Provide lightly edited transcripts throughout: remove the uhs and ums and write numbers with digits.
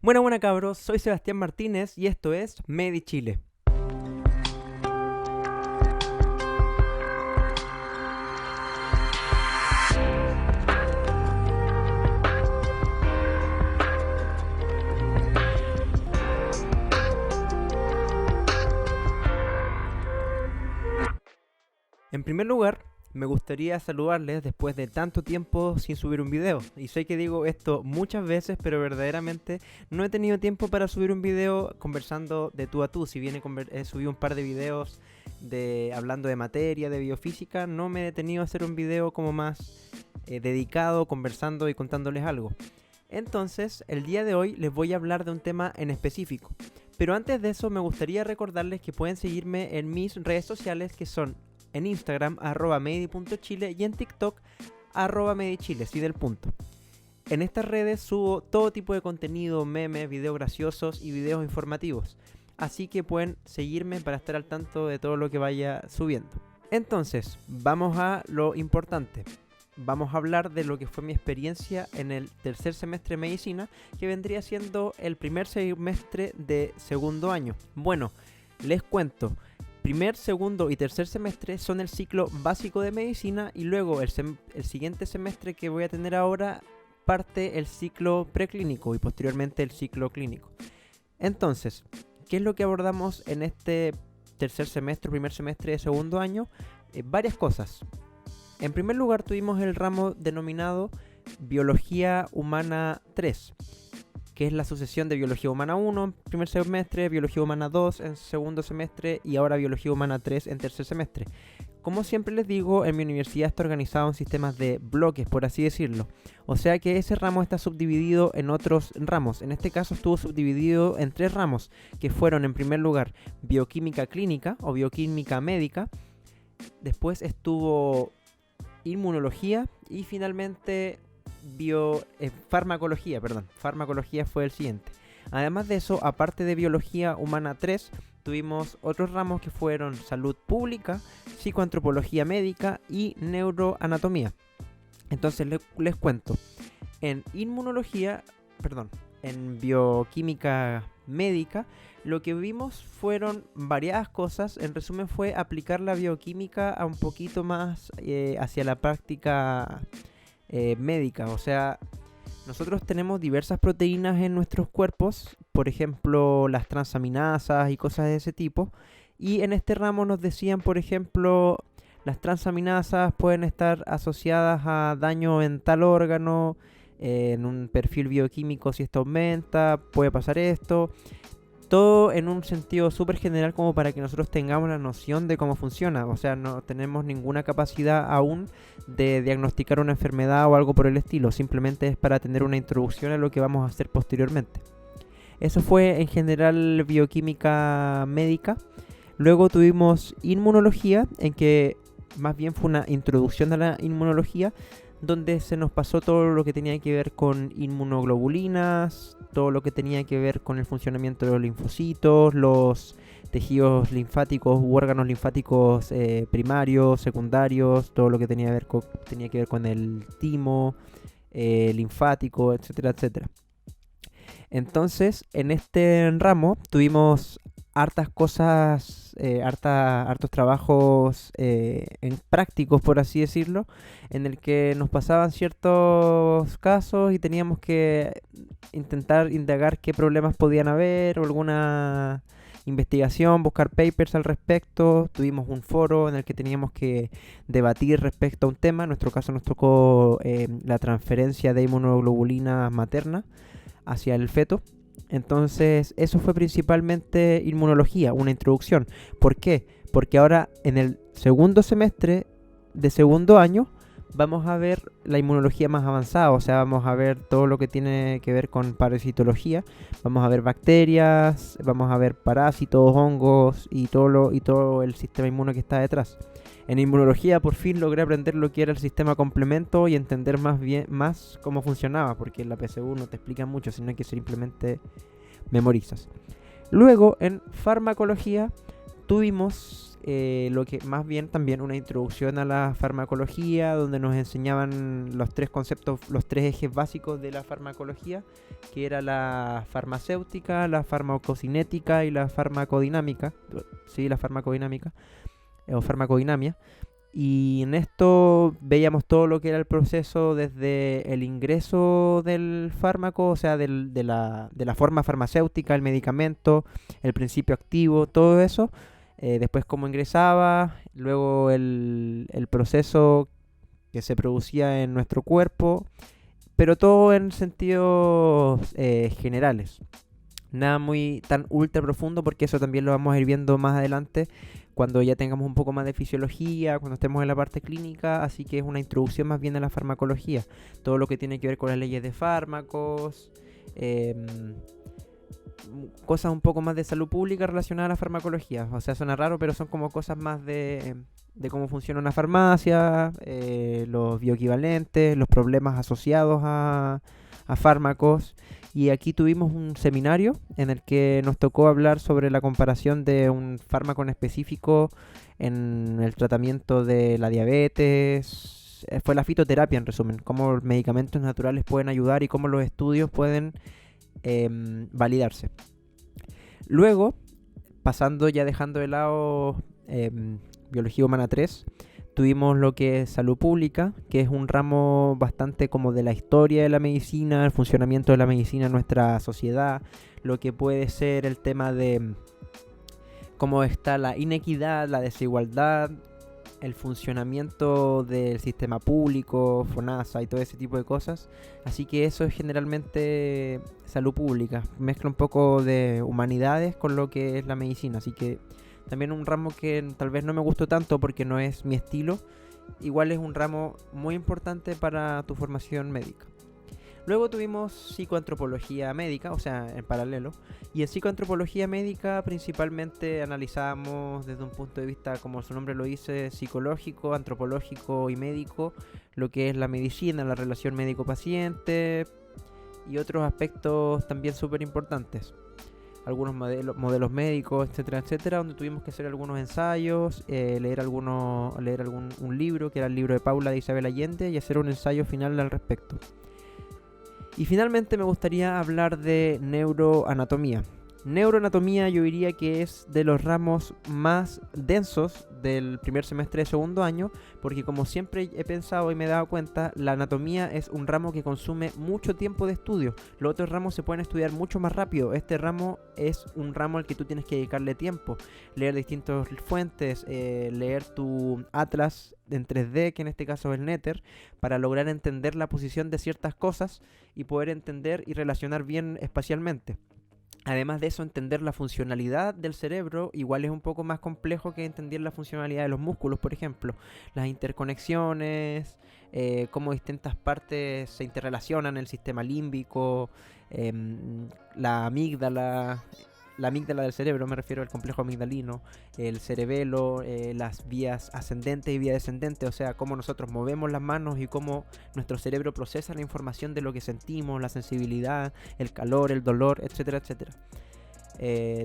Buena cabros, soy Sebastián Martínez y esto es Medi Chile. En primer lugar, me gustaría saludarles después de tanto tiempo sin subir un video. Y sé que digo esto muchas veces, pero verdaderamente no he tenido tiempo para subir un video conversando de tú a tú. Si bien he subido un par de videos hablando de materia, de biofísica, no me he detenido a hacer un video como más dedicado, conversando y contándoles algo. Entonces, el día de hoy les voy a hablar de un tema en específico. Pero antes de eso me gustaría recordarles que pueden seguirme en mis redes sociales, que son en Instagram @medi.chile y en TikTok @medichile, sí del punto. En estas redes subo todo tipo de contenido, memes, videos graciosos y videos informativos. Así que pueden seguirme para estar al tanto de todo lo que vaya subiendo. Entonces, vamos a lo importante. Vamos a hablar de lo que fue mi experiencia en el tercer semestre de medicina, que vendría siendo el primer semestre de segundo año. Bueno, les cuento. Primer, segundo y tercer semestre son el ciclo básico de medicina y luego el siguiente semestre que voy a tener ahora parte el ciclo preclínico y posteriormente el ciclo clínico. Entonces, ¿qué es lo que abordamos en este tercer semestre, primer semestre de segundo año? Varias cosas. En primer lugar tuvimos el ramo denominado Biología Humana 3, que es la sucesión de Biología Humana 1 en primer semestre, Biología Humana 2 en segundo semestre y ahora Biología Humana 3 en tercer semestre. Como siempre les digo, en mi universidad está organizado en sistemas de bloques, por así decirlo. O sea que ese ramo está subdividido en otros ramos. En este caso estuvo subdividido en 3 ramos, que fueron en primer lugar Bioquímica Clínica o Bioquímica Médica. Después estuvo Inmunología y finalmente Farmacología fue el siguiente. Además de eso, aparte de Biología Humana 3, tuvimos otros ramos que fueron Salud Pública, Psicoantropología Médica y Neuroanatomía. Entonces les cuento. En Bioquímica Médica, lo que vimos fueron variadas cosas. En resumen fue aplicar la bioquímica a un poquito más hacia la práctica médica. O sea, nosotros tenemos diversas proteínas en nuestros cuerpos, por ejemplo las transaminasas y cosas de ese tipo, y en este ramo nos decían, por ejemplo, las transaminasas pueden estar asociadas a daño en tal órgano, en un perfil bioquímico si esto aumenta, puede pasar esto. Todo en un sentido súper general como para que nosotros tengamos la noción de cómo funciona. O sea, no tenemos ninguna capacidad aún de diagnosticar una enfermedad o algo por el estilo. Simplemente es para tener una introducción a lo que vamos a hacer posteriormente. Eso fue en general bioquímica médica. Luego tuvimos inmunología, en que más bien fue una introducción a la inmunología, donde se nos pasó todo lo que tenía que ver con inmunoglobulinas, todo lo que tenía que ver con el funcionamiento de los linfocitos, los tejidos linfáticos u órganos linfáticos primarios, secundarios, todo lo que tenía que ver con el timo linfático, etcétera, etcétera. Entonces, en este ramo tuvimos hartas cosas, hartos trabajos en prácticos, por así decirlo, en el que nos pasaban ciertos casos y teníamos que intentar indagar qué problemas podían haber o alguna investigación, buscar papers al respecto. Tuvimos un foro en el que teníamos que debatir respecto a un tema. En nuestro caso nos tocó la transferencia de inmunoglobulina materna hacia el feto. Entonces eso fue principalmente inmunología, una introducción. ¿Por qué? Porque ahora en el segundo semestre de segundo año vamos a ver la inmunología más avanzada. O sea, vamos a ver todo lo que tiene que ver con parasitología. Vamos a ver bacterias, vamos a ver parásitos, hongos y todo el sistema inmune que está detrás. En inmunología por fin logré aprender lo que era el sistema complemento y entender más cómo funcionaba, porque en la PSU no te explican mucho, sino que simplemente memorizas. Luego en farmacología tuvimos lo que más bien también una introducción a la farmacología, donde nos enseñaban los tres conceptos, los tres ejes básicos de la farmacología, que era la farmacéutica, la farmacocinética y la farmacodinámica. Sí, la farmacodinámica o farmacodinamia. Y en esto veíamos todo lo que era el proceso desde el ingreso del fármaco, o sea, de la forma farmacéutica, el medicamento, el principio activo, todo eso. Después cómo ingresaba, luego el proceso que se producía en nuestro cuerpo, pero todo en sentidos generales. Nada muy tan ultra profundo, porque eso también lo vamos a ir viendo más adelante cuando ya tengamos un poco más de fisiología, cuando estemos en la parte clínica. Así que es una introducción más bien a la farmacología, todo lo que tiene que ver con las leyes de fármacos, cosas un poco más de salud pública relacionadas a la farmacología. O sea, suena raro, pero son como cosas más de cómo funciona una farmacia, los bioequivalentes, los problemas asociados a fármacos. Y aquí tuvimos un seminario en el que nos tocó hablar sobre la comparación de un fármaco en específico en el tratamiento de la diabetes. Fue la fitoterapia, en resumen, cómo los medicamentos naturales pueden ayudar y cómo los estudios pueden validarse. Luego, pasando ya dejando de lado Biología Humana 3, tuvimos lo que es Salud Pública, que es un ramo bastante como de la historia de la medicina, el funcionamiento de la medicina en nuestra sociedad, lo que puede ser el tema de cómo está la inequidad, la desigualdad, el funcionamiento del sistema público, FONASA y todo ese tipo de cosas. Así que eso es generalmente salud pública. Mezcla un poco de humanidades con lo que es la medicina. Así que también un ramo que tal vez no me gustó tanto porque no es mi estilo. Igual es un ramo muy importante para tu formación médica. Luego tuvimos psicoantropología médica, o sea, en paralelo. Y en psicoantropología médica principalmente analizamos desde un punto de vista, como su nombre lo dice, psicológico, antropológico y médico, lo que es la medicina, la relación médico-paciente y otros aspectos también súper importantes. Algunos modelos médicos, etcétera, etcétera, donde tuvimos que hacer algunos ensayos, leer un libro, que era el libro de Paula de Isabel Allende, y hacer un ensayo final al respecto. Y finalmente me gustaría hablar de neuroanatomía. Neuroanatomía yo diría que es de los ramos más densos del primer semestre de segundo año, porque como siempre he pensado y me he dado cuenta, la anatomía es un ramo que consume mucho tiempo de estudio. Los otros ramos se pueden estudiar mucho más rápido. Este ramo es un ramo al que tú tienes que dedicarle tiempo, leer distintas fuentes, leer tu atlas en 3D, que en este caso es el Nether, para lograr entender la posición de ciertas cosas y poder entender y relacionar bien espacialmente. Además de eso, entender la funcionalidad del cerebro igual es un poco más complejo que entender la funcionalidad de los músculos, por ejemplo. Las interconexiones, cómo distintas partes se interrelacionan, el sistema límbico, la amígdala del cerebro, me refiero al complejo amigdalino, el cerebelo, las vías ascendentes y vías descendentes, o sea, cómo nosotros movemos las manos y cómo nuestro cerebro procesa la información de lo que sentimos, la sensibilidad, el calor, el dolor, etcétera, etcétera.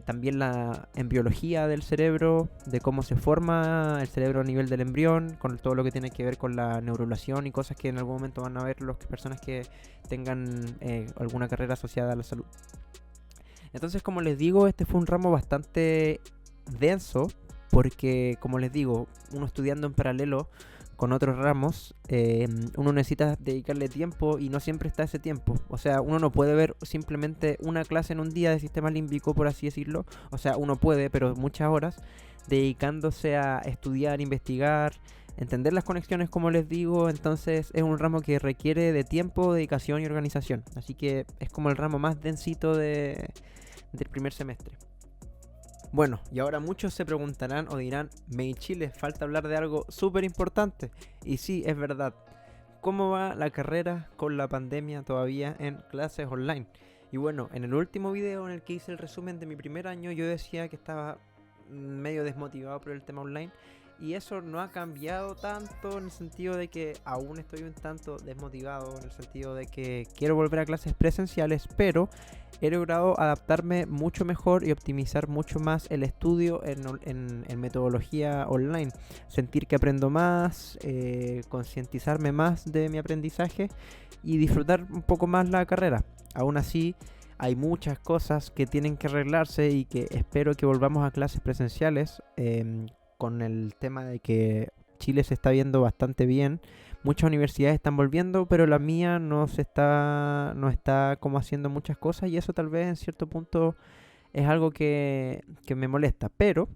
También la embriología del cerebro, de cómo se forma el cerebro a nivel del embrión, con todo lo que tiene que ver con la neurulación y cosas que en algún momento van a ver las personas que tengan alguna carrera asociada a la salud. Entonces, como les digo, este fue un ramo bastante denso, porque, como les digo, uno estudiando en paralelo con otros ramos, uno necesita dedicarle tiempo y no siempre está ese tiempo. O sea, uno no puede ver simplemente una clase en un día de sistema límbico, por así decirlo. O sea, uno puede, pero muchas horas, dedicándose a estudiar, investigar, entender las conexiones, como les digo. Entonces es un ramo que requiere de tiempo, dedicación y organización. Así que es como el ramo más densito del primer semestre. Bueno, y ahora muchos se preguntarán o dirán, Chile, falta hablar de algo súper importante. Y sí, es verdad. ¿Cómo va la carrera con la pandemia todavía en clases online? Y bueno, en el último video en el que hice el resumen de mi primer año, yo decía que estaba medio desmotivado por el tema online. Y eso no ha cambiado tanto, en el sentido de que aún estoy un tanto desmotivado, en el sentido de que quiero volver a clases presenciales, pero he logrado adaptarme mucho mejor y optimizar mucho más el estudio en metodología online. Sentir que aprendo más, concientizarme más de mi aprendizaje y disfrutar un poco más la carrera. Aún así, hay muchas cosas que tienen que arreglarse y que espero que volvamos a clases presenciales, con el tema de que Chile se está viendo bastante bien. Muchas universidades están volviendo, pero la mía no está como haciendo muchas cosas, y eso tal vez en cierto punto es algo que me molesta. Pero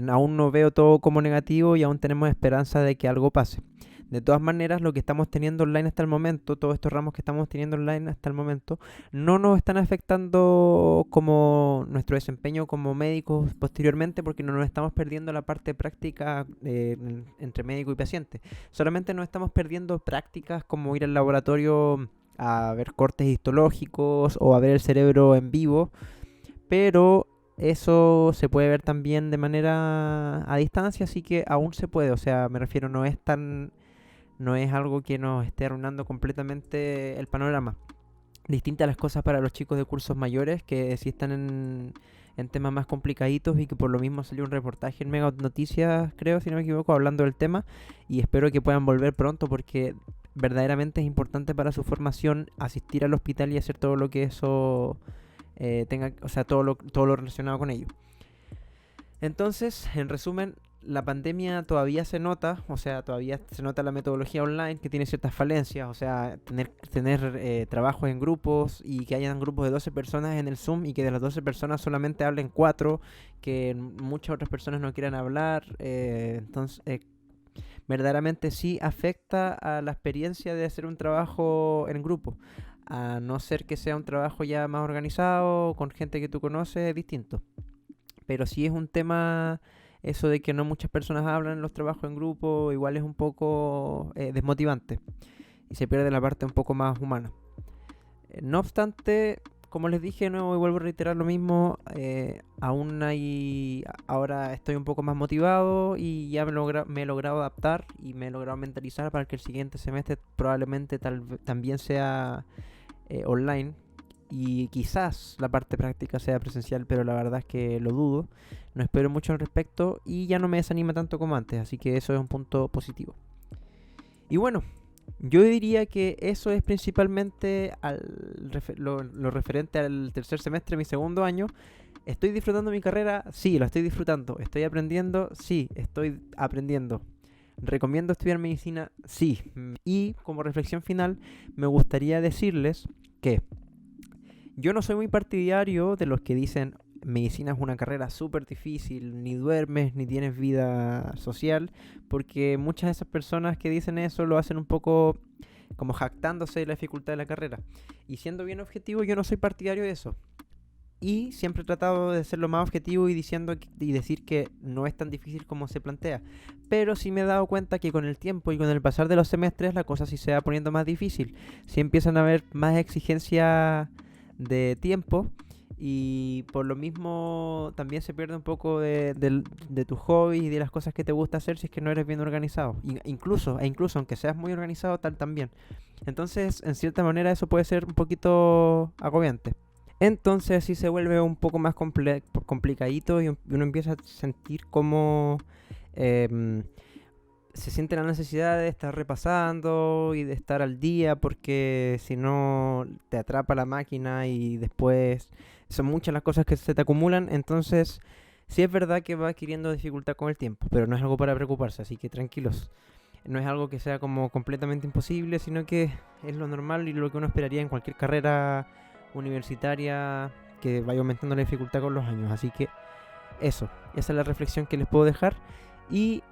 aún no veo todo como negativo y aún tenemos esperanza de que algo pase. De todas maneras, lo que estamos teniendo online hasta el momento, todos estos ramos que estamos teniendo online hasta el momento, no nos están afectando como nuestro desempeño como médicos posteriormente, porque no nos estamos perdiendo la parte práctica entre médico y paciente. Solamente nos estamos perdiendo prácticas como ir al laboratorio a ver cortes histológicos o a ver el cerebro en vivo, pero eso se puede ver también de manera a distancia, así que aún se puede. O sea, me refiero, no es algo que nos esté arruinando completamente el panorama. Distintas las cosas para los chicos de cursos mayores, que sí están en temas más complicaditos, y que por lo mismo salió un reportaje en Mega Noticias, creo, si no me equivoco, hablando del tema, y espero que puedan volver pronto, porque verdaderamente es importante para su formación asistir al hospital y hacer todo lo que eso tenga, o sea, todo lo relacionado con ello. Entonces, en resumen, la pandemia todavía se nota, o sea, todavía se nota la metodología online que tiene ciertas falencias, o sea, tener trabajos en grupos y que hayan grupos de 12 personas en el Zoom y que de las 12 personas solamente hablen 4, que muchas otras personas no quieran hablar, entonces verdaderamente sí afecta a la experiencia de hacer un trabajo en grupo. A no ser que sea un trabajo ya más organizado, con gente que tú conoces, es distinto. Pero sí es un tema eso de que no muchas personas hablan en los trabajos en grupo, igual es un poco desmotivante y se pierde la parte un poco más humana. No obstante, como les dije de nuevo y vuelvo a reiterar lo mismo, ahora estoy un poco más motivado y ya me he logrado adaptar y me he logrado mentalizar para que el siguiente semestre probablemente también sea online, y quizás la parte práctica sea presencial, pero la verdad es que lo dudo. No espero mucho al respecto y ya no me desanima tanto como antes, así que eso es un punto positivo. Y bueno, yo diría que eso es principalmente lo referente al tercer semestre de mi segundo año. ¿Estoy disfrutando mi carrera? Sí, lo estoy disfrutando. ¿Estoy aprendiendo? Sí, estoy aprendiendo. ¿Recomiendo estudiar medicina? Sí. Y como reflexión final, me gustaría decirles que yo no soy muy partidario de los que dicen medicina es una carrera súper difícil, ni duermes, ni tienes vida social, porque muchas de esas personas que dicen eso lo hacen un poco como jactándose de la dificultad de la carrera. Y siendo bien objetivo, yo no soy partidario de eso. Y siempre he tratado de ser lo más objetivo y decir que no es tan difícil como se plantea. Pero sí me he dado cuenta que con el tiempo y con el pasar de los semestres la cosa sí se va poniendo más difícil. Sí empiezan a haber más exigencias de tiempo, y por lo mismo también se pierde un poco de tu hobby y de las cosas que te gusta hacer si es que no eres bien organizado. Incluso aunque seas muy organizado, tal también. Entonces, en cierta manera eso puede ser un poquito agobiante. Entonces así se vuelve un poco más complicadito, y uno empieza a sentir como se siente la necesidad de estar repasando y de estar al día, porque si no te atrapa la máquina y después son muchas las cosas que se te acumulan. Entonces sí es verdad que va adquiriendo dificultad con el tiempo, pero no es algo para preocuparse, así que tranquilos. No es algo que sea como completamente imposible, sino que es lo normal y lo que uno esperaría en cualquier carrera universitaria que vaya aumentando la dificultad con los años. Así que esa es la reflexión que les puedo dejar. Y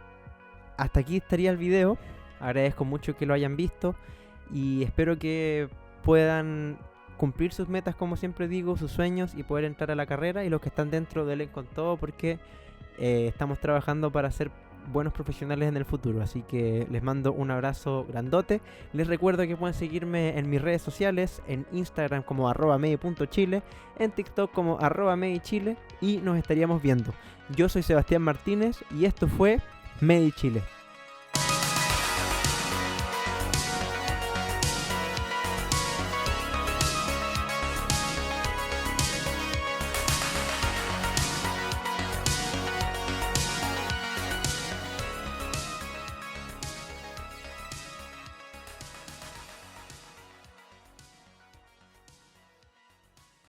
hasta aquí estaría el video. Agradezco mucho que lo hayan visto y espero que puedan cumplir sus metas, como siempre digo, sus sueños, y poder entrar a la carrera. Y los que están dentro, denle con todo, porque estamos trabajando para ser buenos profesionales en el futuro. Así que les mando un abrazo grandote. Les recuerdo que pueden seguirme en mis redes sociales, en Instagram como @medi.chile, en TikTok como @medichile, y nos estaríamos viendo. Yo soy Sebastián Martínez y esto fue Medi Chile.